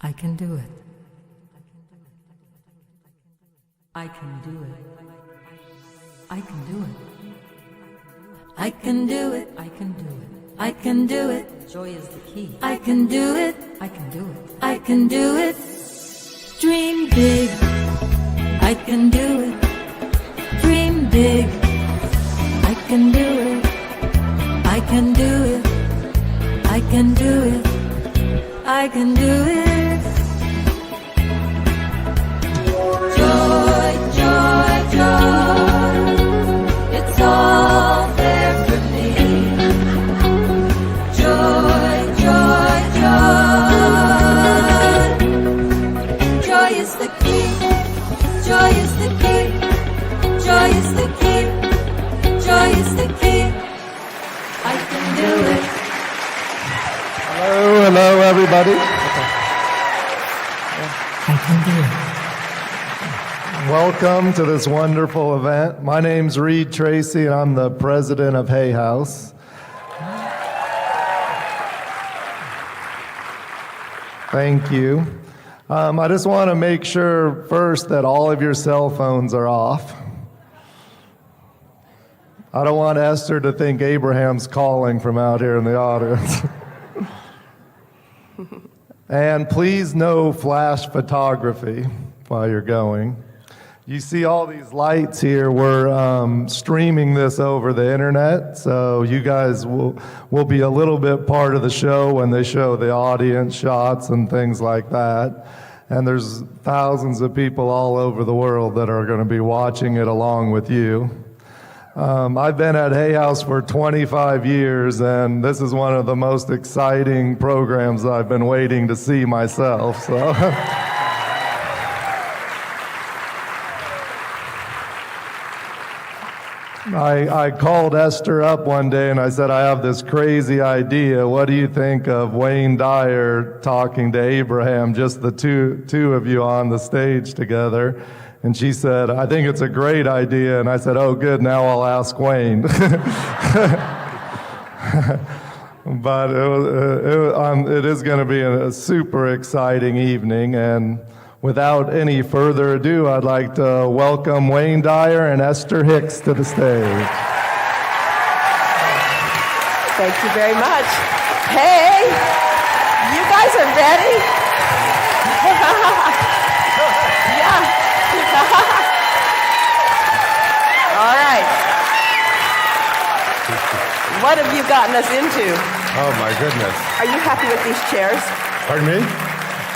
I can do it. I can do it. I can do it. I can do it. I can do it. I can do it. Joy is the key. I can do it. I can do it. I can do it. Dream big. I can do it. Dream big. I can do it. I can do it. I can do it. I can do it. Joy, joy, joy. It's all there for me. Joy, joy, joy. Joy is the key. Joy is the key. Joy is the key. Joy is the key. I can do it. Hello, everybody. I can do it. Welcome to this wonderful event. My name's Reed Tracy, and I'm the president of Hay House. Thank you. I just want to make sure first that all of your cell phones are off. I don't want Esther to think Abraham's calling from out here in the audience. And please no flash photography while you're going. You see all these lights here. We're streaming this over the internet, so you guys will be a little bit part of the show when they show the audience shots and things like that. And there's thousands of people all over the world that are going to be watching it along with you. I've been at Hay House for 25 years, and this is one of the most exciting programs I've been waiting to see myself. So. I called Esther up one day and I said, I have this crazy idea. What do you think of Wayne Dyer talking to Abraham, just the two of you on the stage together? And she said, I think it's a great idea. And I said, oh, good, now I'll ask Wayne. But it is going to be a super exciting evening. And without any further ado, I'd like to welcome Wayne Dyer and Esther Hicks to the stage. Thank you very much. Hey, you guys are ready? Yeah. All right. What have you gotten us into? Oh, my goodness. Are you happy with these chairs? Pardon me?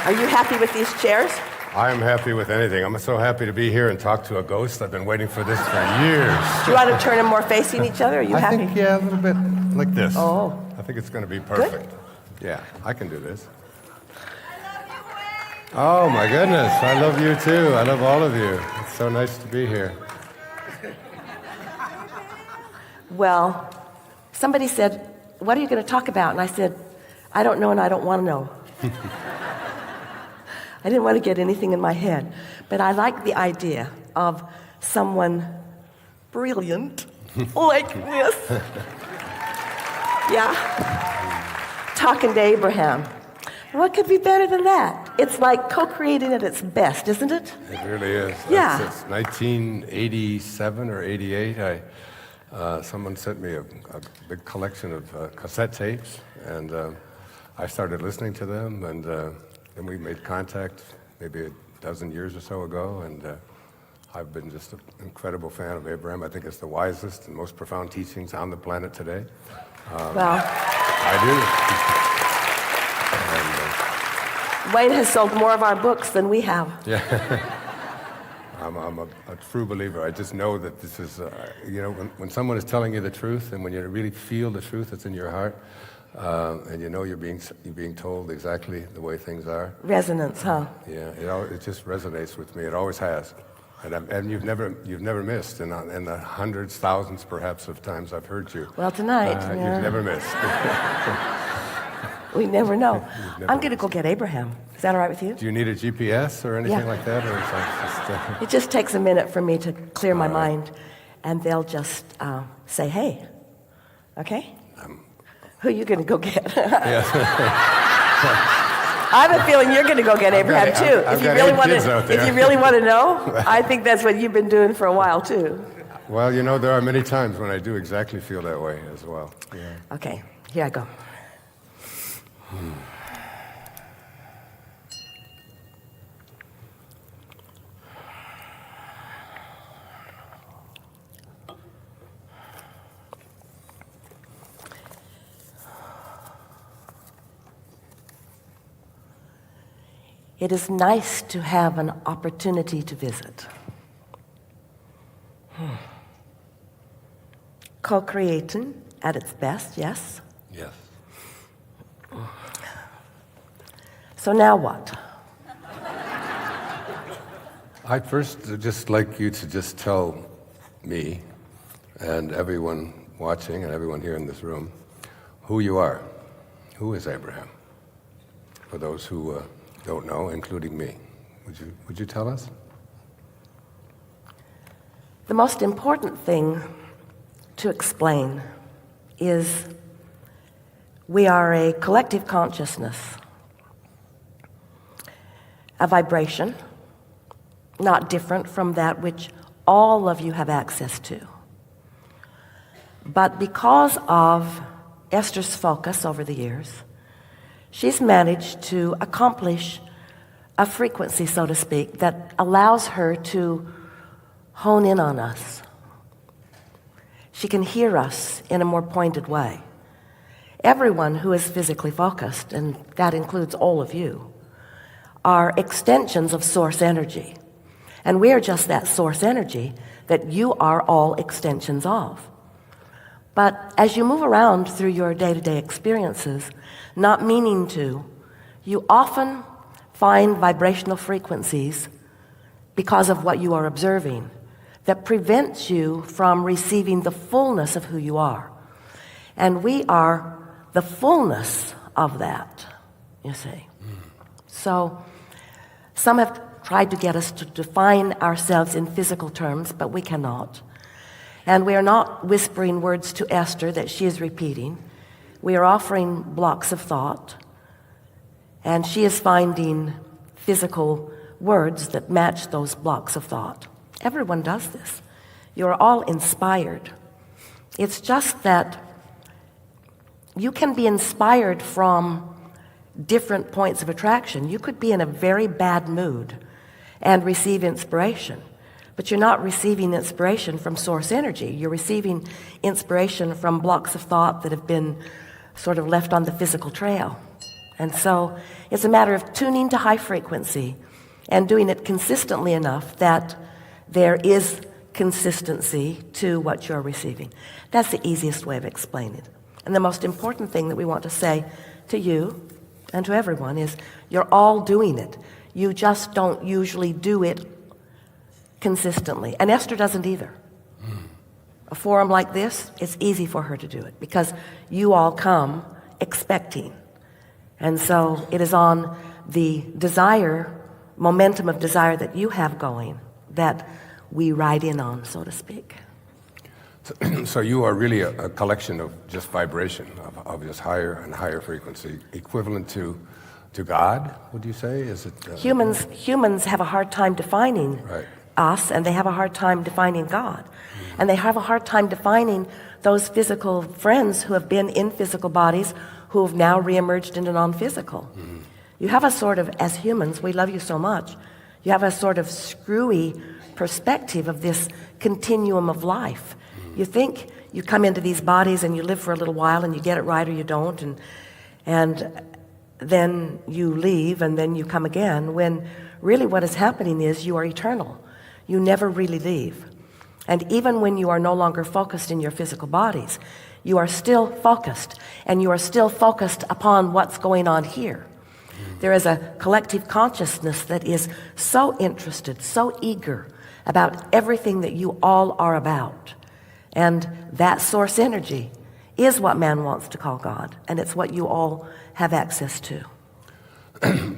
Are you happy with these chairs? I am happy with anything. I'm so happy to be here and talk to a ghost. I've been waiting for this for years. Do you want to turn them more facing each other? Are you happy? I think, yeah, a little bit like this. Oh. I think it's going to be perfect. Good. Yeah, I can do this. Oh, my goodness. I love you, too. I love all of you. It's so nice to be here. Well, somebody said, what are you going to talk about? And I said, I don't know and I don't want to know. I didn't want to get anything in my head. But I like the idea of someone brilliant like this. Yeah. Talking to Abraham. What could be better than that? It's like co-creating at its best, isn't it? It really is. Yeah. It's 1987 or 88. Someone sent me a big collection of cassette tapes, and I started listening to them, and then we made contact maybe a dozen years or so ago, and I've been just an incredible fan of Abraham. I think it's the wisest and most profound teachings on the planet today. Well, I do. Wayne has sold more of our books than we have. Yeah. I'm a true believer. I just know that this is, when someone is telling you the truth, and when you really feel the truth that's in your heart, and you know you're being told exactly the way things are. Resonance, huh? Yeah, it just resonates with me. It always has, and you've never missed. And in the hundreds, thousands, perhaps, of times I've heard you. Well, tonight, yeah. You've never missed. We never know. I'm going to go get Abraham. Is that all right with you? Do you need a GPS or anything like that? Or is that just, It just takes a minute for me to clear my mind, and they'll just say, hey, okay? Who are you going to go get? I have a feeling you're going to go get Abraham too. I've got 8 kids out there. If you really want to know, I think that's what you've been doing for a while too. Well, you know, there are many times when I do exactly feel that way as well. Yeah. Okay, here I go. It is nice to have an opportunity to visit. Co-creating at its best, yes? Yes. So now what? I'd first just like you to just tell me and everyone watching and everyone here in this room who you are. Who is Abraham? For those who don't know, including me. Would you tell us? The most important thing to explain is we are a collective consciousness, a vibration, not different from that which all of you have access to. But because of Esther's focus over the years, she's managed to accomplish a frequency, so to speak, that allows her to hone in on us. She can hear us in a more pointed way. Everyone who is physically focused, and that includes all of you, are extensions of source energy. And we are just that source energy that you are all extensions of. But as you move around through your day-to-day experiences, not meaning to, you often find vibrational frequencies because of what you are observing that prevents you from receiving the fullness of who you are. And we are the fullness of that, you see. So some have tried to get us to define ourselves in physical terms, but we cannot. And we are not whispering words to Esther that she is repeating. We are offering blocks of thought, and she is finding physical words that match those blocks of thought. Everyone does this. You're all inspired. It's just that you can be inspired from different points of attraction. You could be in a very bad mood and receive inspiration, but you're not receiving inspiration from source energy. You're receiving inspiration from blocks of thought that have been sort of left on the physical trail. And so it's a matter of tuning to high frequency and doing it consistently enough that there is consistency to what you're receiving. That's the easiest way of explaining it. And the most important thing that we want to say to you and to everyone is you're all doing it. You just don't usually do it consistently. And Esther doesn't either. A forum like this, it's easy for her to do it because you all come expecting. And so it is on the desire, momentum of desire that you have going that we ride in on, so to speak. So you are really a collection of just vibration, of just higher and higher frequency, equivalent to God, would you say? Is it Humans have a hard time defining us, and they have a hard time defining God. And they have a hard time defining those physical friends who have been in physical bodies who have now reemerged into non-physical. You have a sort of, as humans, we love you so much, you have a sort of screwy perspective of this continuum of life. You think you come into these bodies and you live for a little while and you get it right or you don't, and then you leave and then you come again, when really what is happening is you are eternal. You never really leave. And even when you are no longer focused in your physical bodies, you are still focused, and you are still focused upon what's going on here. There is a collective consciousness that is so interested, so eager about everything that you all are about. And that source energy is what man wants to call God, and it's what you all have access to.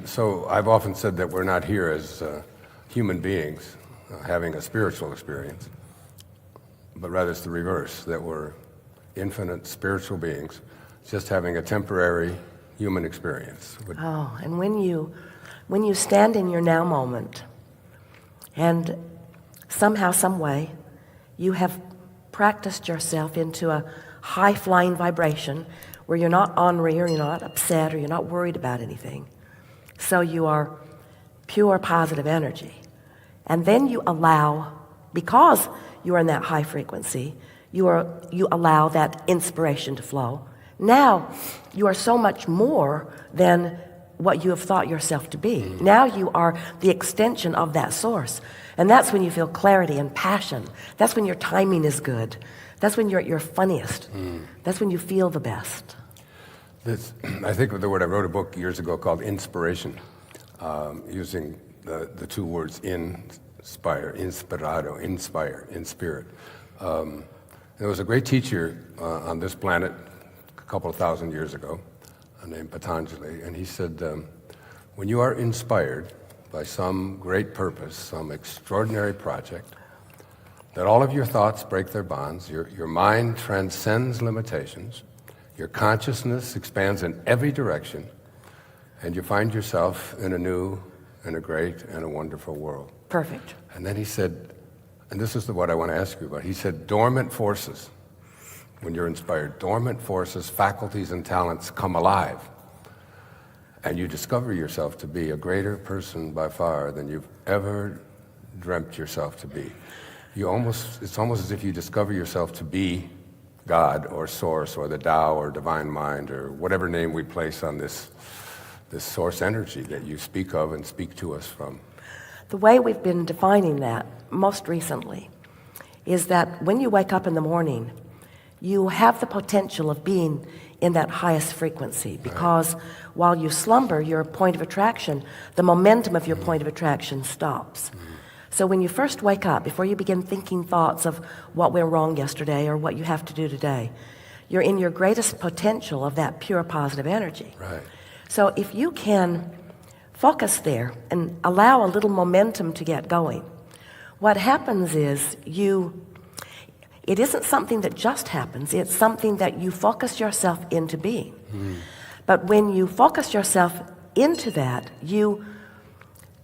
So I've often said that we're not here as human beings having a spiritual experience, but rather it's the reverse, that we're infinite spiritual beings just having a temporary human experience. Oh, and when you stand in your now moment, and somehow, some way, you have practiced yourself into a high-flying vibration where you're not ornery or you're not upset or you're not worried about anything. So you are pure positive energy. And then you allow, because you are in that high frequency, you allow that inspiration to flow. Now you are so much more than what you have thought yourself to be. Now you are the extension of that source. And that's when you feel clarity and passion. That's when your timing is good. That's when you're at your funniest. That's when you feel the best. I think of the word, I wrote a book years ago called Inspiration, using the two words inspire, inspirado, inspire, in spirit. There was a great teacher on this planet a couple of thousand years ago named Patanjali, and he said, when you are inspired by some great purpose, some extraordinary project, that all of your thoughts break their bonds, your mind transcends limitations, your consciousness expands in every direction, and you find yourself in a new and a great and a wonderful world. Perfect. And then he said, and this is what I want to ask you about, he said, dormant forces, when you're inspired, dormant forces, faculties, and talents come alive, and you discover yourself to be a greater person by far than you've ever dreamt yourself to be. It's almost as if you discover yourself to be God or Source or the Tao or Divine Mind or whatever name we place on this source energy that you speak of and speak to us from. The way we've been defining that most recently is that when you wake up in the morning, you have the potential of being in that highest frequency, because while you slumber, your point of attraction, the momentum of your point of attraction stops. So when you first wake up, before you begin thinking thoughts of what went wrong yesterday or what you have to do today, you're in your greatest potential of that pure positive energy. Right. So if you can focus there and allow a little momentum to get going, what happens is it isn't something that just happens, it's something that you focus yourself into being. But when you focus yourself into that, you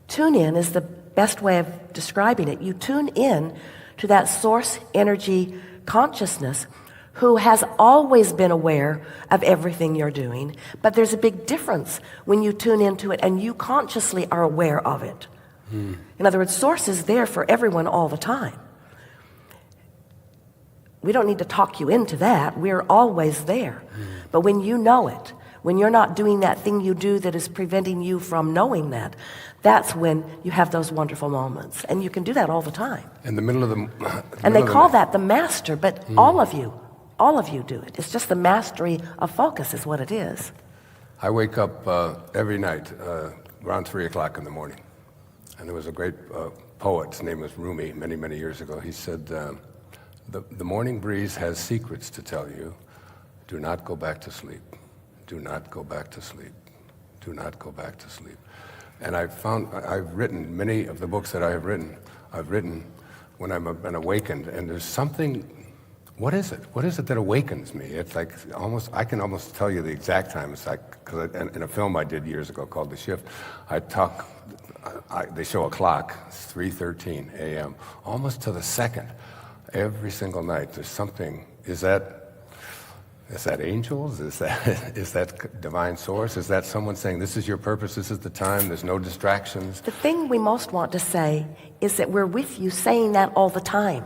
tune in, is the best way of describing it. You tune in to that source energy consciousness who has always been aware of everything you're doing, but there's a big difference when you tune into it and you consciously are aware of it. In other words, source is there for everyone all the time. We don't need to talk you into that. We're always there. But when you know it, when you're not doing that thing you do that is preventing you from knowing that, that's when you have those wonderful moments. And you can do that all the time. In the middle of And they call that the master, but all of you do it. It's just the mastery of focus is what it is. I wake up every night around 3 o'clock in the morning. And there was a great poet, his name was Rumi, many, many years ago. He said, the morning breeze has secrets to tell you. Do not go back to sleep. Do not go back to sleep. Do not go back to sleep. And I've written many of the books that I've written when I've been awakened, and there's something, what is it? What is it that awakens me? It's like I can almost tell you the exact time. It's like, because in a film I did years ago called The Shift, they show a clock, it's 3:13 a.m., almost to the second. Every single night there's something, is that angels? Is that divine source? Is that someone saying, this is your purpose, this is the time, there's no distractions? The thing we most want to say is that we're with you saying that all the time.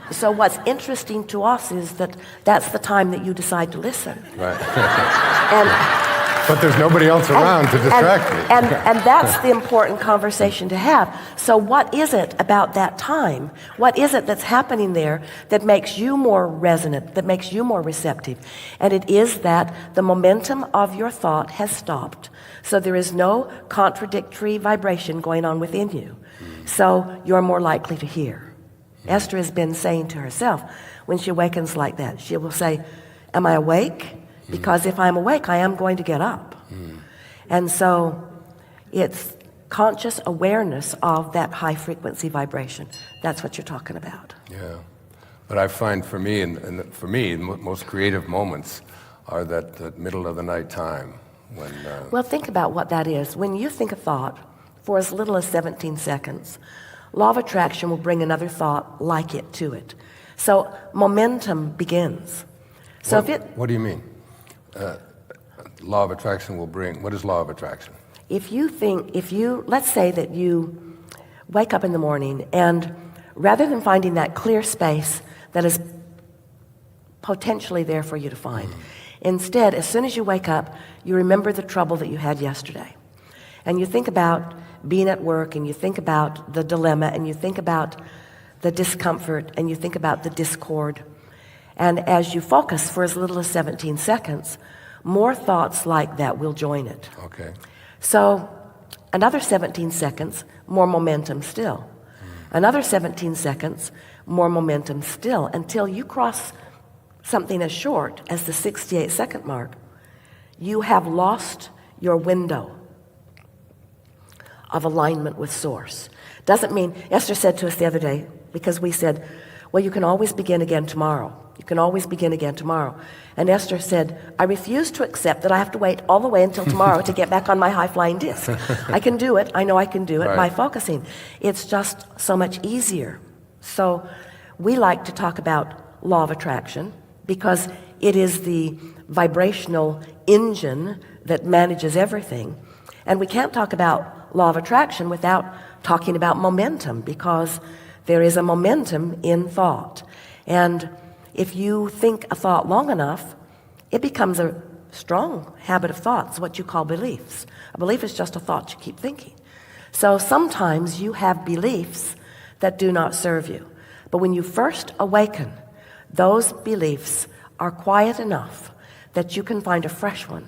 So what's interesting to us is that that's the time that you decide to listen. Right. But there's nobody else around to distract me. And that's the important conversation to have. So what is it about that time? What is it that's happening there that makes you more resonant, that makes you more receptive? And it is that the momentum of your thought has stopped. So there is no contradictory vibration going on within you. So you're more likely to hear. Esther has been saying to herself, when she awakens like that, she will say, am I awake? Because if I'm awake, I am going to get up. And so it's conscious awareness of that high frequency vibration. That's what you're talking about. Yeah. But I find for me, the most creative moments are that middle of the night time when... Well, think about what that is. When you think a thought for as little as 17 seconds, law of attraction will bring another thought like it to it. So momentum begins. So what do you mean? Law of attraction will bring... What is law of attraction? Let's say that you wake up in the morning, and rather than finding that clear space that is potentially there for you to find, instead, as soon as you wake up, you remember the trouble that you had yesterday. And you think about being at work, and you think about the dilemma, and you think about the discomfort, and you think about the discord. And as you focus for as little as 17 seconds, more thoughts like that will join it. Okay. So another 17 seconds, more momentum still. Another 17 seconds, more momentum still, until you cross something as short as the 68-second mark. You have lost your window of alignment with Source. Doesn't mean, Esther said to us the other day, because we said, well, you can always begin again tomorrow. You can always begin again tomorrow. And Esther said, I refuse to accept that I have to wait all the way until tomorrow to get back on my high-flying disc. I can do it. I know I can do it by focusing. It's just so much easier. So we like to talk about law of attraction because it is the vibrational engine that manages everything. And we can't talk about law of attraction without talking about momentum, because there is a momentum in thought. And if you think a thought long enough, it becomes a strong habit of thought. It's what you call beliefs. A belief is just a thought you keep thinking. So sometimes you have beliefs that do not serve you. But when you first awaken, those beliefs are quiet enough that you can find a fresh one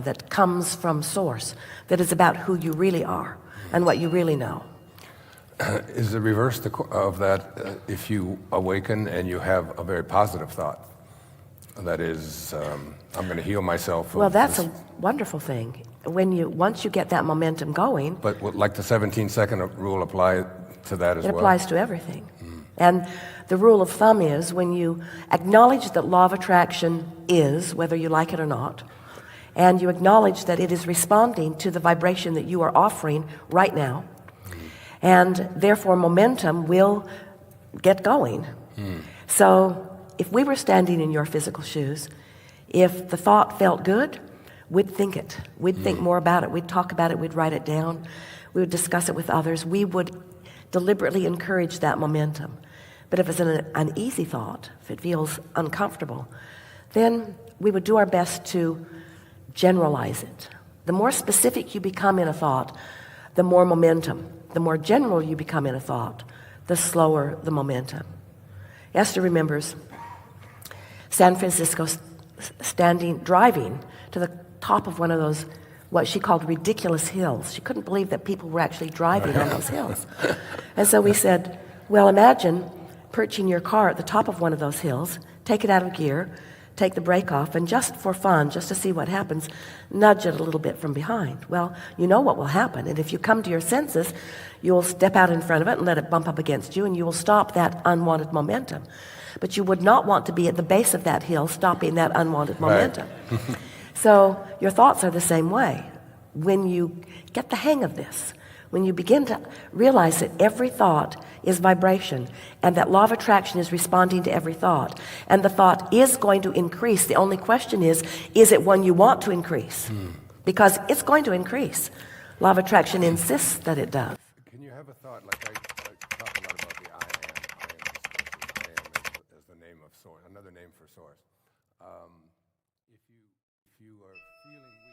that comes from Source, that is about who you really are and what you really know. Is the reverse of that if you awaken and you have a very positive thought? That is, I'm going to heal myself. Well, that's a wonderful thing. Once you get that momentum going. But like the 17-second rule apply to that as well? It applies to everything. And the rule of thumb is when you acknowledge that law of attraction is, whether you like it or not, and you acknowledge that it is responding to the vibration that you are offering right now, and therefore momentum will get going. So if we were standing in your physical shoes, if the thought felt good, we'd think it. We'd think more about it. We'd talk about it. We'd write it down. We would discuss it with others. We would deliberately encourage that momentum. But if it's an uneasy thought, if it feels uncomfortable, then we would do our best to generalize it. The more specific you become in a thought, the more momentum. The more general you become in a thought, the slower the momentum. Esther remembers San Francisco driving to the top of one of those, what she called ridiculous hills. She couldn't believe that people were actually driving on those hills. And so we said, well, imagine perching your car at the top of one of those hills, take it out of gear, take the brake off, and just for fun, just to see what happens, nudge it a little bit from behind. Well, you know what will happen. And if you come to your senses, you'll step out in front of it and let it bump up against you, and you will stop that unwanted momentum. But you would not want to be at the base of that hill stopping that unwanted momentum. Right. So your thoughts are the same way. When you get the hang of this, when you begin to realize that every thought is vibration and that law of attraction is responding to every thought, and the thought is going to increase, the only question is it one you want to increase? Because it's going to increase. Law of attraction insists that it does. Can you have a thought, like I talk a lot about the I am as the name of Source, another name for Source. If you are feeling